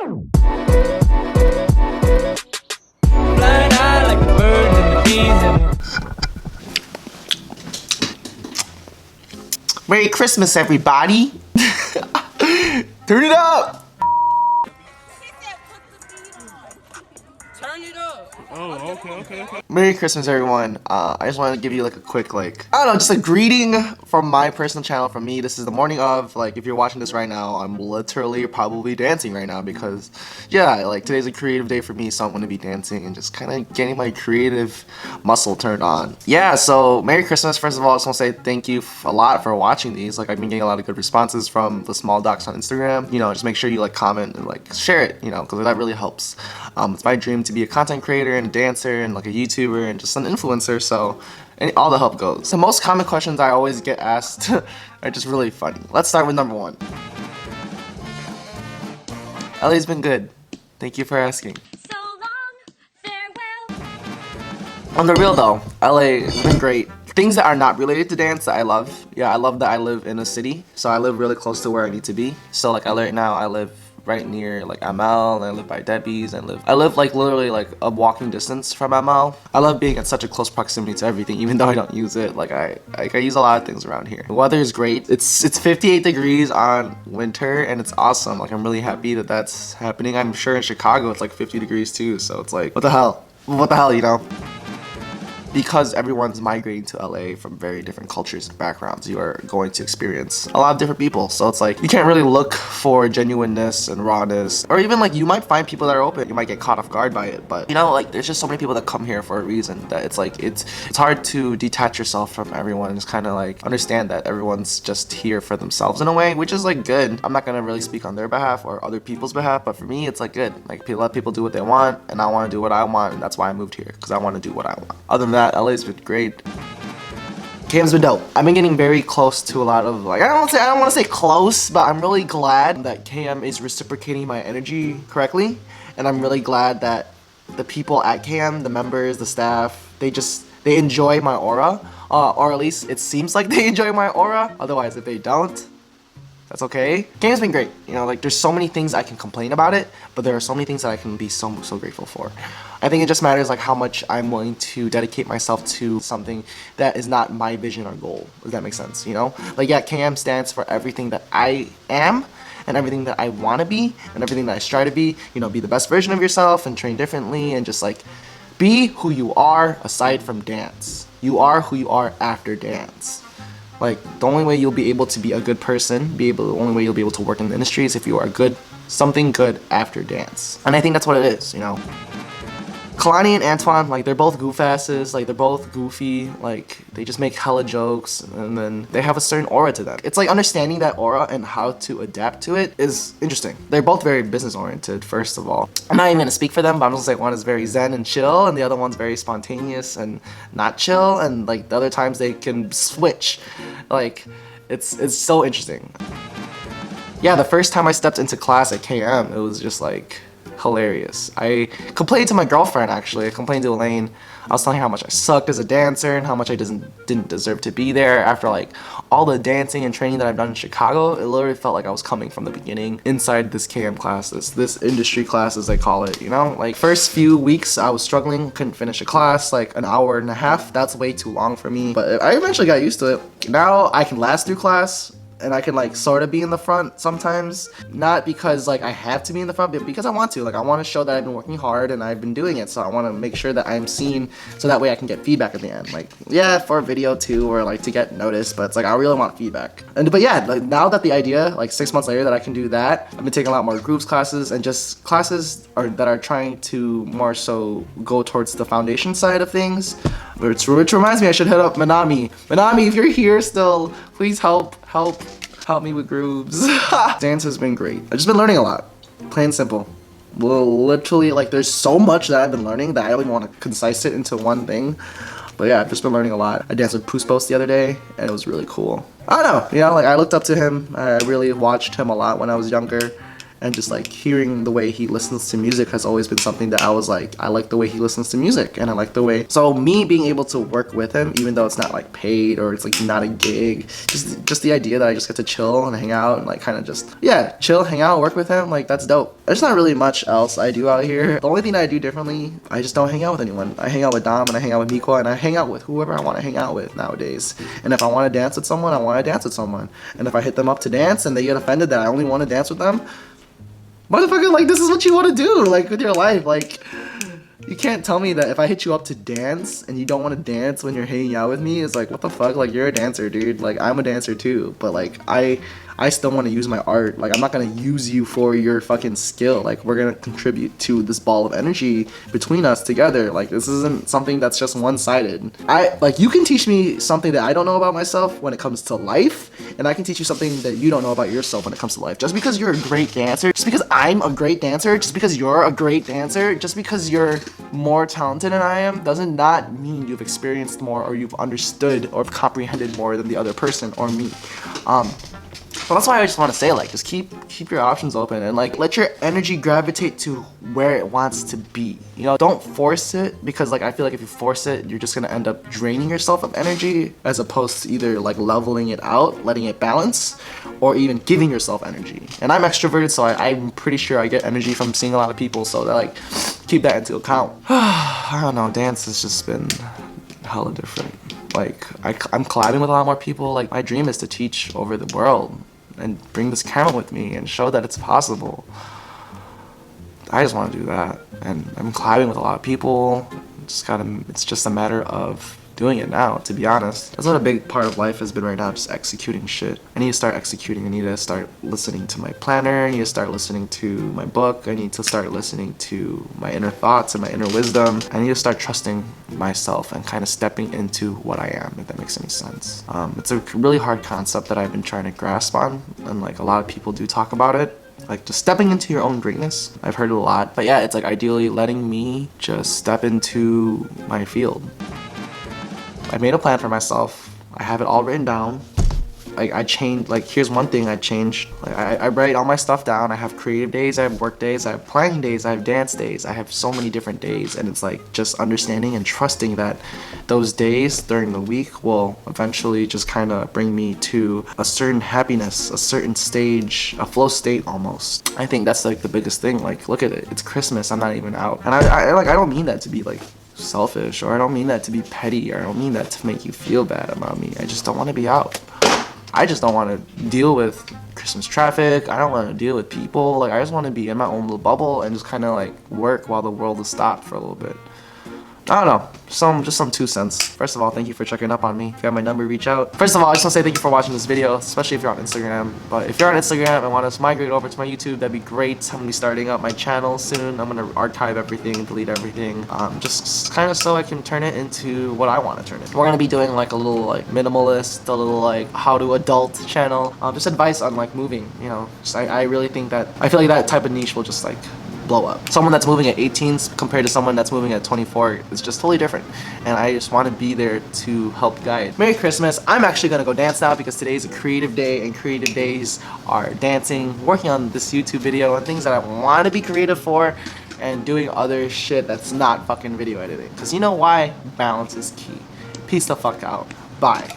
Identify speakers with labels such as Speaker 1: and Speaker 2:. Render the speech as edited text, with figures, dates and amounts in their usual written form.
Speaker 1: Flying high like the birds and the bees and
Speaker 2: Merry Christmas, everybody! Turn it up!
Speaker 1: turn it up.
Speaker 3: Oh, okay.
Speaker 2: Merry Christmas, everyone. I just wanted to give you like a quick, I don't know, just a greeting from my personal channel from me. This is the morning of, if you're watching this right now, I'm literally probably dancing right now because, yeah, today's a creative day for me, so I'm gonna be dancing and just kind of getting my creative muscle turned on. Yeah, so Merry Christmas. First of all, I just want to say thank you a lot for watching these. I've been getting a lot of good responses from the small docs on Instagram. You know, just make sure you comment and share it, you know, because that really helps. It's my dream to be a content creator and a dancer and a YouTuber and just an influencer, so all the help goes. The most common questions I always get asked are just really funny. Let's start with number one. LA's been good. Thank you for asking.
Speaker 4: So long, farewell.
Speaker 2: On the real though, LA has been great. Things that are not related to dance that I love. Yeah, I love that I live in a city, so I live really close to where I need to be. So right now I live right near ML, and I live by Debbie's, and I live literally a walking distance from ML. I love being at such a close proximity to everything, even though I don't use it. I use a lot of things around here. The weather is great. It's 58 degrees on winter, and it's awesome. I'm really happy that that's happening. I'm sure in Chicago it's 50 degrees too, so it's what the hell? What the hell, you know? Because everyone's migrating to LA from very different cultures and backgrounds, you are going to experience a lot of different people. So it's you can't really look for genuineness and rawness. Or even you might find people that are open. You might get caught off guard by it. But you know, there's just so many people that come here for a reason that it's hard to detach yourself from everyone. Just kind of understand that everyone's just here for themselves in a way, which is good. I'm not gonna really speak on their behalf or other people's behalf, but for me it's good. Let people do what they want, and I want to do what I want, and that's why I moved here, because I want to do what I want. Other than that, LA's been great. KM's been dope. I've been getting very close to a lot of I don't want to say close, but I'm really glad that KM is reciprocating my energy correctly, and I'm really glad that the people at KM, the members, the staff, they enjoy my aura, or at least it seems like they enjoy my aura. Otherwise, if they don't, that's okay. KM's been great. You know, there's so many things I can complain about it, but there are so many things that I can be so grateful for. I think it just matters how much I'm willing to dedicate myself to something that is not my vision or goal. Does that make sense? You know, yeah, KM stands for everything that I am and everything that I want to be and everything that I strive to be. You know, be the best version of yourself and train differently and just be who you are aside from dance. You are who you are after dance. The only way you'll be able to be a good person, the only way you'll be able to work in the industry is if you are something good after dance. And I think that's what it is, you know. Kalani and Antoine, they're both goof asses, they're both goofy, they just make hella jokes, and then they have a certain aura to them. It's understanding that aura and how to adapt to it is interesting. They're both very business oriented, first of all. I'm not even gonna speak for them, but I'm just one is very zen and chill, and the other one's very spontaneous and not chill, and the other times they can switch. It's so interesting. Yeah, the first time I stepped into class at KM, it was just hilarious. I complained to my girlfriend, actually. I complained to Elaine. I was telling her how much I sucked as a dancer and how much I didn't deserve to be there. After all the dancing and training that I've done in Chicago, it literally felt like I was coming from the beginning inside this KM class, this industry class as they call it, you know? First few weeks I was struggling, couldn't finish a class, an hour and a half. That's way too long for me, but I eventually got used to it. Now I can last through class, and I can sort of be in the front sometimes, not because I have to be in the front, but because I want to. I want to show that I've been working hard and I've been doing it, so I want to make sure that I'm seen, so that way I can get feedback at the end. Yeah, for a video too, or to get noticed, but it's I really want feedback. But yeah, now that the idea, 6 months later, that I can do that, I've been taking a lot more groups classes and just classes that are trying to more so go towards the foundation side of things. Which reminds me, I should hit up Manami. Manami, if you're here still, please help me with grooves. Dance has been great. I've just been learning a lot, plain and simple. Literally, there's so much that I've been learning that I don't even want to concise it into one thing. But yeah, I've just been learning a lot. I danced with Puspos the other day, and it was really cool. I don't know, you know, I looked up to him. I really watched him a lot when I was younger. and just like hearing the way he listens to music has always been something that I was like, I like the way he listens to music, and I like the way. So me being able to work with him, even though it's not like paid or it's like not a gig, just the idea that I just get to chill and hang out and like kind of just, yeah, chill, hang out, work with him, like that's dope. There's not really much else I do out here. The only thing that I do differently, I just don't hang out with anyone. I hang out with Dom and I hang out with Miko and I hang out with whoever I want to hang out with nowadays. And if I want to dance with someone, I want to dance with someone. And if I hit them up to dance and they get offended that I only want to dance with them, motherfucker, like this is what you want to do, like with your life. Like you can't tell me that if I hit you up to dance and you don't want to dance when you're hanging out with me, it's like, what the fuck, like you're a dancer, dude. Like I'm a dancer too, but like I still want to use my art. Like I'm not gonna use you for your fucking skill. Like we're gonna contribute to this ball of energy between us together. Like this isn't something that's just one-sided. Like you can teach me something that I don't know about myself when it comes to life, and I can teach you something that you don't know about yourself when it comes to life. Just because you're a great dancer, just because I'm a great dancer, just because you're a great dancer, just because you're more talented than I am, doesn't not mean you've experienced more or you've understood or comprehended more than the other person or me. So that's why I just want to say, like, just keep your options open and like let your energy gravitate to where it wants to be. You know, don't force it, because like I feel like if you force it, you're just gonna end up draining yourself of energy, as opposed to either like leveling it out, letting it balance, or even giving yourself energy. And I'm extroverted, so I'm pretty sure I get energy from seeing a lot of people. So that, like, keep that into account. I don't know. Dance has just been hella different. Like I'm collabing with a lot more people. Like my dream is to teach over the world and bring this camera with me and show that it's possible. I just want to do that, and I'm collabing with a lot of people. It's just a matter of doing it now, to be honest. That's what a big part of life has been right now, just executing shit. I need to start executing. I need to start listening to my planner. I need to start listening to my book. I need to start listening to my inner thoughts and my inner wisdom. I need to start trusting myself and kind of stepping into what I am, if that makes any sense. It's a really hard concept that I've been trying to grasp on, and like a lot of people do talk about it. Like just stepping into your own greatness. I've heard it a lot. But yeah, it's like ideally letting me just step into my field. I made a plan for myself. I have it all written down. Like I changed, like here's one thing I changed. Like I write all my stuff down. I have creative days, I have work days, I have planning days, I have dance days. I have so many different days, and it's like just understanding and trusting that those days during the week will eventually just kind of bring me to a certain happiness, a certain stage, a flow state almost. I think that's like the biggest thing. Like look at it, it's Christmas, I'm not even out. And I don't mean that to be like selfish, or I don't mean that to be petty, or I don't mean that to make you feel bad about me. I just don't want to be out. I just don't want to deal with Christmas traffic. I don't want to deal with people. Like I just want to be in my own little bubble and just kind of like work while the world is stopped for a little bit. I don't know, just some 2 cents. First of all, thank you for checking up on me. If you have my number, reach out. First of all, I just want to say thank you for watching this video, especially if you're on Instagram. But if you're on Instagram and want to migrate over to my YouTube, that'd be great. I'm gonna be starting up my channel soon. I'm gonna archive everything, delete everything, just kind of so I can turn it into what I want to turn it. We're gonna be doing like a little like minimalist, a little like how to adult channel, just advice on like moving. You know, I really think that I feel like that type of niche will just like blow up. Someone that's moving at 18 compared to someone that's moving at 24 is just totally different, and I just want to be there to help guide. Merry Christmas. I'm actually gonna go dance now because today's a creative day, and creative days are dancing, working on this YouTube video and things that I want to be creative for, and doing other shit that's not fucking video editing, because you know why? Balance is key. Peace the fuck out. Bye.